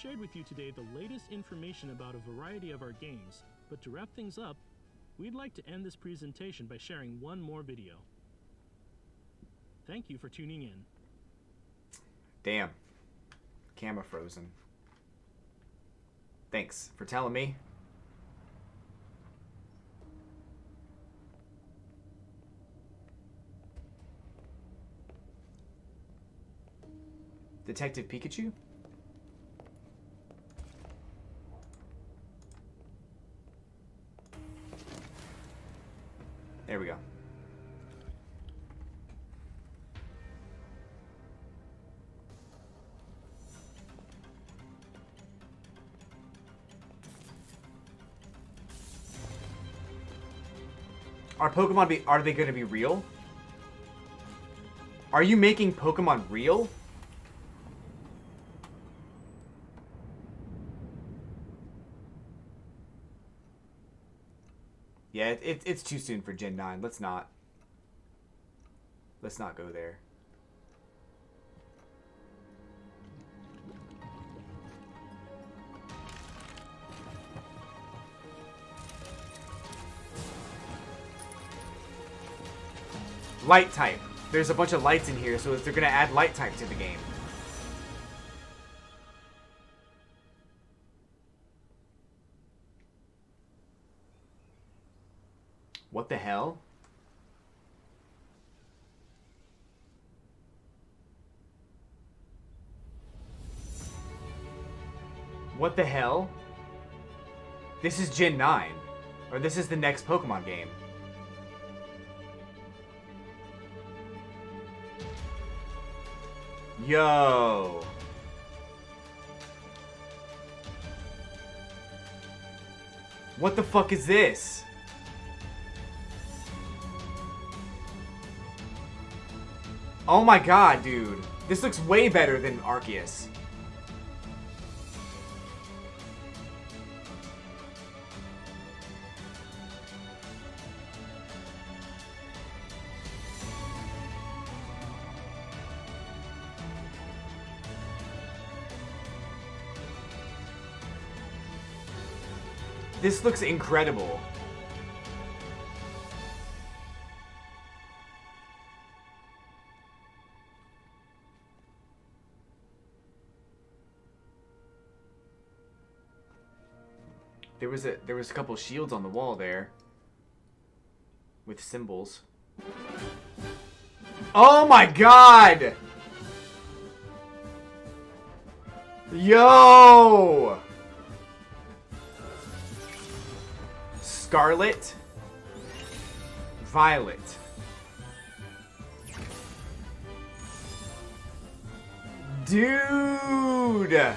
shared with you today the latest information about a variety of our games, but to wrap things up, we'd like to end this presentation by sharing one more video. Thank you for tuning in. Damn. Camera frozen. Thanks for telling me. Detective Pikachu? There we go. Are they going to be real? Are you making Pokemon real? Yeah, it's too soon for Gen 9. Let's not go there. Light type. There's a bunch of lights in here, so they're going to add light type to the game. What the hell? What the hell? This is Gen 9. Or this is the next Pokemon game. Yo. What the fuck is this? Oh my god, dude. This looks way better than Arceus. This looks incredible. There was a couple shields on the wall there with symbols. Oh my god! Yo! Scarlet, Violet. Dude!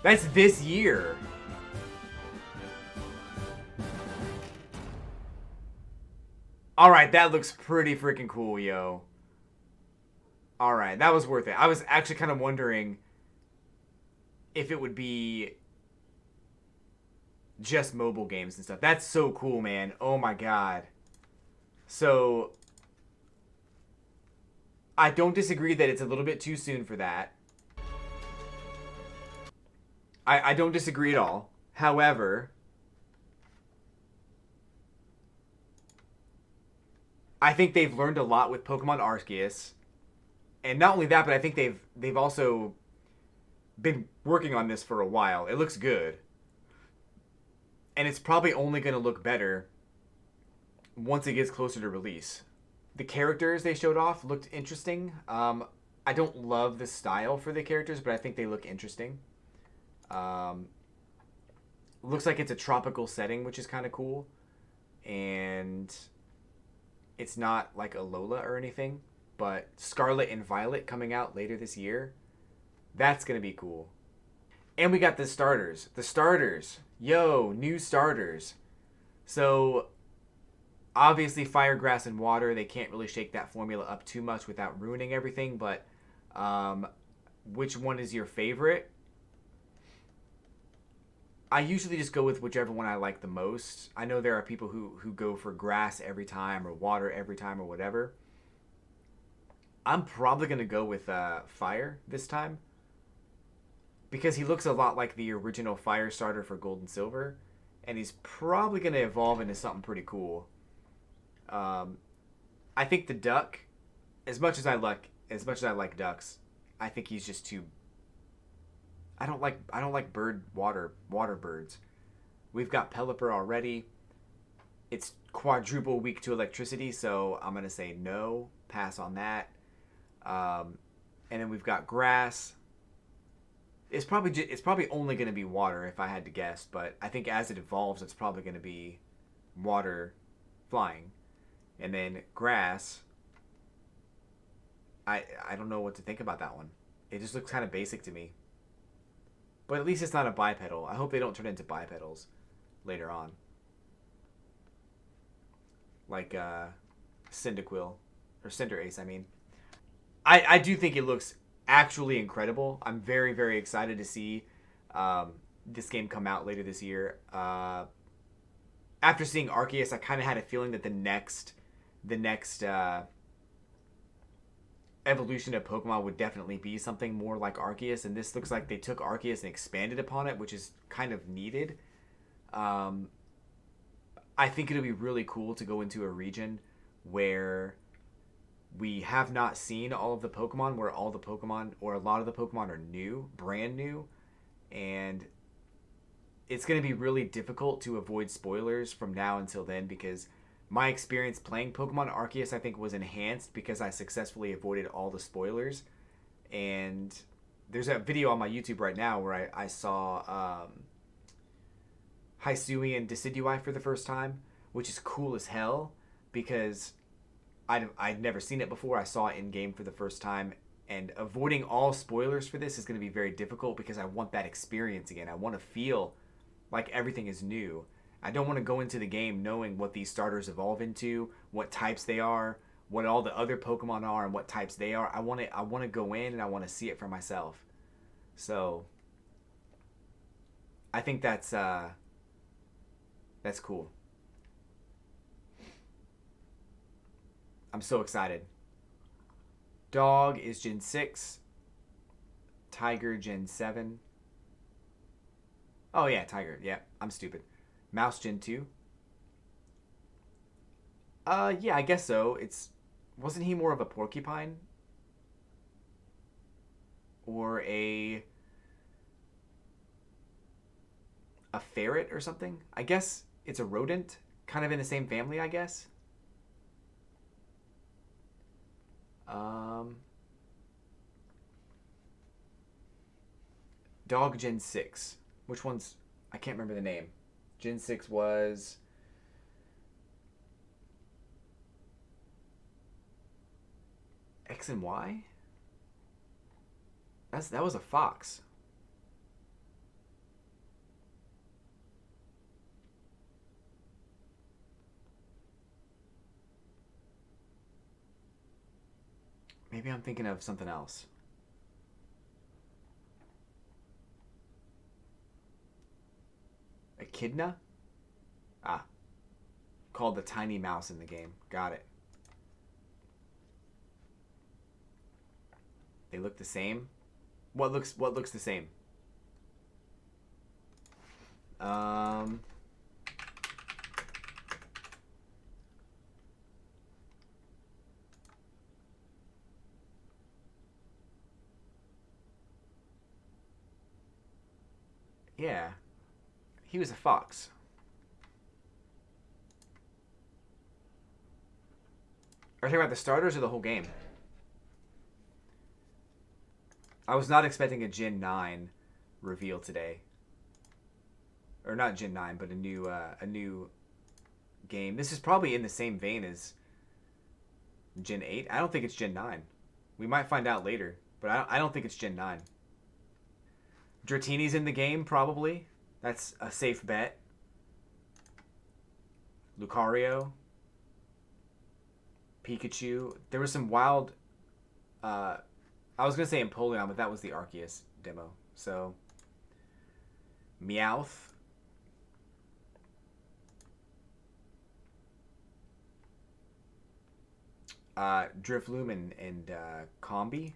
That's this year. Alright, that looks pretty freaking cool, yo. Alright, that was worth it. I was actually kind of wondering if it would be just mobile games and stuff. That's so cool, man. Oh my god. So, I don't disagree that it's a little bit too soon for that. I don't disagree at all. However, I think they've learned a lot with Pokemon Arceus. And not only that, but I think they've also been working on this for a while. It looks good. And it's probably only going to look better once it gets closer to release. The characters they showed off looked interesting. I don't love the style for the characters, but I think they look interesting. Looks like it's a tropical setting, which is kind of cool. And it's not like Alola or anything. But Scarlet and Violet coming out later this year, that's going to be cool. And we got the starters. The starters. Yo, new starters. So, obviously fire, grass, and water. They can't really shake that formula up too much without ruining everything. But which one is your favorite? I usually just go with whichever one I like the most. I know there are people who go for grass every time or water every time or whatever. I'm probably going to go with fire this time. because he looks a lot like the original fire starter for Gold and Silver, and he's probably going to evolve into something pretty cool. I think the duck, as much as I like ducks, I think he's just too. I don't like water birds. We've got Pelipper already. It's quadruple weak to electricity, so I'm gonna say no, pass on that. And then we've got grass. It's probably only gonna be water if I had to guess, but I think as it evolves, it's probably gonna be water, flying, and then grass. I don't know what to think about that one. It just looks kind of basic to me. But at least it's not a bipedal. I hope they don't turn into bipedals later on. Like Cyndaquil. Or Cinderace, I mean. I do think it looks actually incredible. I'm very, very excited to see this game come out later this year. After seeing Arceus, I kind of had a feeling that the next evolution of Pokemon would definitely be something more like Arceus, and this looks like they took Arceus and expanded upon it, which is kind of needed. I think it'll be really cool to go into a region where we have not seen all of the Pokemon, where all the Pokemon, or a lot of the Pokemon, are new, brand new, and it's going to be really difficult to avoid spoilers from now until then, because my experience playing Pokemon Arceus, I think, was enhanced because I successfully avoided all the spoilers. And there's a video on my YouTube right now where I saw Hisuian Decidueye for the first time, which is cool as hell because I'd never seen it before. I saw it in-game for the first time. And avoiding all spoilers for this is going to be very difficult because I want that experience again. I want to feel like everything is new. I don't want to go into the game knowing what these starters evolve into, what types they are, what all the other Pokemon are, and what types they are. I want to go in and I want to see it for myself. So I think that's cool. I'm so excited. Dog is Gen 6. Tiger Gen 7. Oh yeah, Tiger. Yeah, I'm stupid. Mouse Gen 2. Yeah, I guess so. Wasn't he more of a porcupine? Or a ferret or something? I guess it's a rodent, kind of in the same family, I guess. Dog Gen 6. Which one's... I can't remember the name. Gen 6 was... X and Y? That was a fox. Maybe I'm thinking of something else. Echidna? Ah. Called the tiny mouse in the game. Got it. They look the same? What looks the same? Yeah. He was a fox. Are you talking about the starters or the whole game? I was not expecting a Gen 9 reveal today. Or not Gen 9, but a new game. This is probably in the same vein as Gen 8. I don't think it's Gen 9. We might find out later, but I don't think it's Gen 9. Dratini's in the game, probably. That's a safe bet. Lucario. Pikachu. There was some wild... I was going to say Empoleon, but that was the Arceus demo. So, Meowth. Drifloon and Combi.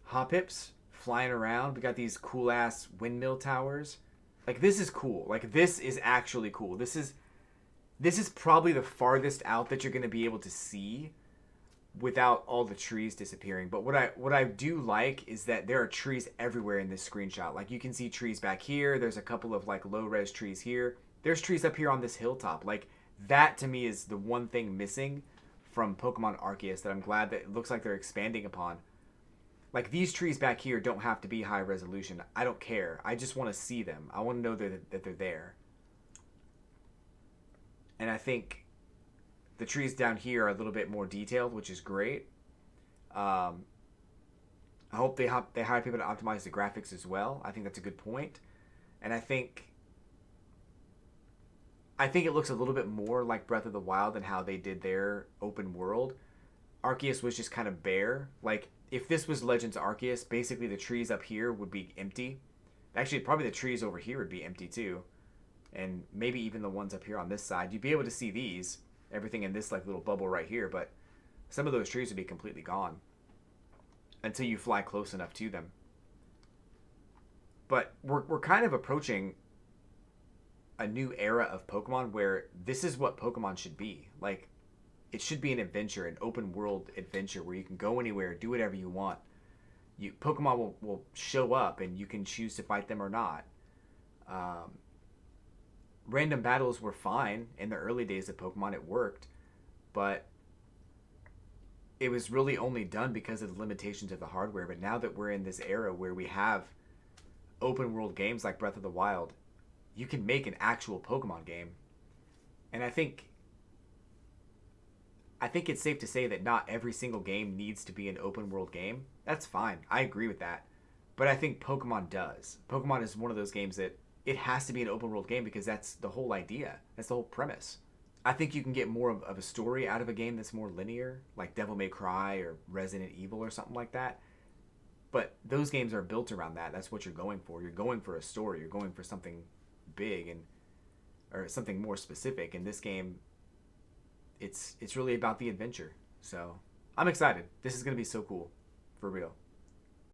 Hopips. flying around. We got these cool ass windmill towers. Like, this is cool. Like, this is actually cool. This is probably the farthest out that you're going to be able to see without all the trees disappearing. But what I do like is that there are trees everywhere in this screenshot. Like, you can see trees back here. There's a couple of like low res trees here. There's trees up here on this hilltop. Like, that to me is the one thing missing from Pokemon Arceus that I'm glad that it looks like they're expanding upon. Like, these trees back here don't have to be high resolution. I don't care. I just want to see them. I want to know that they're there. And I think the trees down here are a little bit more detailed, which is great. I hope they hire people to optimize the graphics as well. I think that's a good point. And I think it looks a little bit more like Breath of the Wild than how they did their open world. Arceus was just kind of bare. Like, if this was Legends Arceus, basically the trees up here would be empty. Actually, probably the trees over here would be empty too. And maybe even the ones up here on this side. You'd be able to see these. Everything in this like little bubble right here. But some of those trees would be completely gone until you fly close enough to them. But we're kind of approaching a new era of Pokemon where this is what Pokemon should be. Like, it should be an adventure, an open world adventure where you can go anywhere, do whatever you want. Pokemon will show up and you can choose to fight them or not. Random battles were fine in the early days of Pokemon. It worked, but it was really only done because of the limitations of the hardware. But now that we're in this era where we have open world games like Breath of the Wild, you can make an actual Pokemon game. And I think it's safe to say that not every single game needs to be an open world game. That's fine. I agree with that. But I think Pokemon does. Pokemon is one of those games that it has to be an open world game because that's the whole idea. That's the whole premise. I think you can get more of a story out of a game that's more linear, like Devil May Cry or Resident Evil or something like that. But those games are built around that. That's what you're going for. You're going for a story. You're going for something big or something more specific. In this game, it's really about the adventure. So I'm excited. This is going to be so cool. For real.